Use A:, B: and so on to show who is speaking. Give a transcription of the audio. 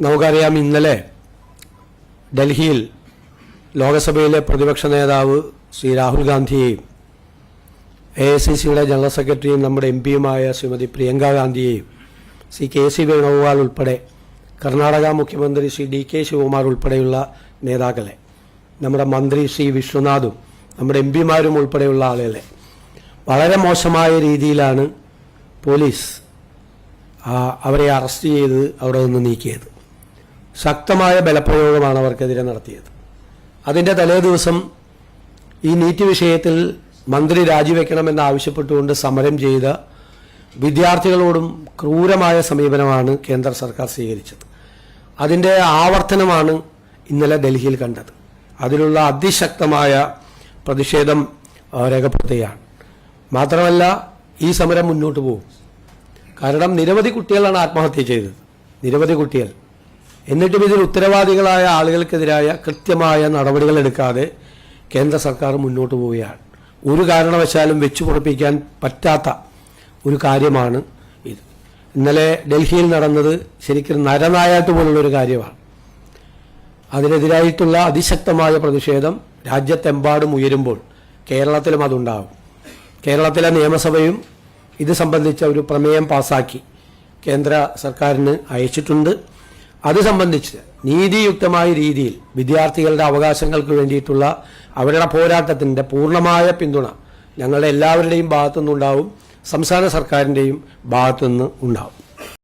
A: നമുക്കറിയാം, ഇന്നലെ ഡൽഹിയിൽ ലോകസഭയിലെ പ്രതിപക്ഷ നേതാവ് ശ്രീ രാഹുൽ ഗാന്ധിയെയും AICCയുടെ ജനറൽ സെക്രട്ടറിയും നമ്മുടെ MP-യുമായ ശ്രീമതി പ്രിയങ്ക ഗാന്ധിയെയും ശ്രീ KC വേണുഗോപാൽ ഉൾപ്പെടെ കർണാടക മുഖ്യമന്ത്രി ശ്രീ DK ശിവകുമാർ ഉൾപ്പെടെയുള്ള നേതാക്കളെ, നമ്മുടെ മന്ത്രി ശ്രീ വിശ്വനാഥും നമ്മുടെ MP-മാരും ഉൾപ്പെടെയുള്ള ആളുകളെ വളരെ മോശമായ രീതിയിലാണ് പോലീസ് അവരെ അറസ്റ്റ് ചെയ്ത് അവിടെ നിന്ന് നീക്കിയത്. ശക്തമായ ബലപ്രയോഗമാണ് അവർക്കെതിരെ നടത്തിയത്. അതിൻ്റെ തലേ ദിവസം ഈ നീറ്റ് വിഷയത്തിൽ മന്ത്രി രാജിവെക്കണമെന്ന് ആവശ്യപ്പെട്ടുകൊണ്ട് സമരം ചെയ്ത വിദ്യാർത്ഥികളോടും ക്രൂരമായ സമീപനമാണ് കേന്ദ്ര സർക്കാർ സ്വീകരിച്ചത്. അതിൻ്റെ ആവർത്തനമാണ് ഇന്നലെ ഡൽഹിയിൽ കണ്ടത്. അതിലുള്ള അതിശക്തമായ പ്രതിഷേധം രേഖപ്പെടുത്തുകയാണ്. മാത്രമല്ല, ഈ സമരം മുന്നോട്ട് പോകും. കാരണം നിരവധി കുട്ടികളാണ് ആത്മഹത്യ ചെയ്തത്, നിരവധി കുട്ടികൾ. എന്നിട്ടും ഇതിൽ ഉത്തരവാദികളായ ആളുകൾക്കെതിരായ കൃത്യമായ നടപടികൾ എടുക്കാതെ കേന്ദ്ര സർക്കാർ മുന്നോട്ട് പോവുകയാണ്. ഒരു കാരണവശാലും വെച്ചു പൊറപ്പിക്കാൻ പറ്റാത്ത ഒരു കാര്യമാണ് ഇത്. ഇന്നലെ ഡൽഹിയിൽ നടന്നത് ശരിക്കും നരനായാട്ട് പോലുള്ളൊരു കാര്യമാണ്. അതിനെതിരായിട്ടുള്ള അതിശക്തമായ പ്രതിഷേധം രാജ്യത്തെമ്പാടും ഉയരുമ്പോൾ കേരളത്തിലും അതുണ്ടാകും. കേരളത്തിലെ നിയമസഭയും ഇത് സംബന്ധിച്ച ഒരു പ്രമേയം പാസാക്കി കേന്ദ്ര സർക്കാരിന് അയച്ചിട്ടുണ്ട്. അത് സംബന്ധിച്ച് നീതിയുക്തമായ രീതിയിൽ വിദ്യാർത്ഥികളുടെ അവകാശങ്ങൾക്ക് വേണ്ടിയിട്ടുള്ള അവരുടെ പോരാട്ടത്തിൻ്റെ പൂർണ്ണമായ പിന്തുണ ഞങ്ങളുടെ എല്ലാവരുടെയും ഭാഗത്തുനിന്നുണ്ടാവും, സംസ്ഥാന സർക്കാരിൻ്റെയും ഭാഗത്തുനിന്ന് ഉണ്ടാവും.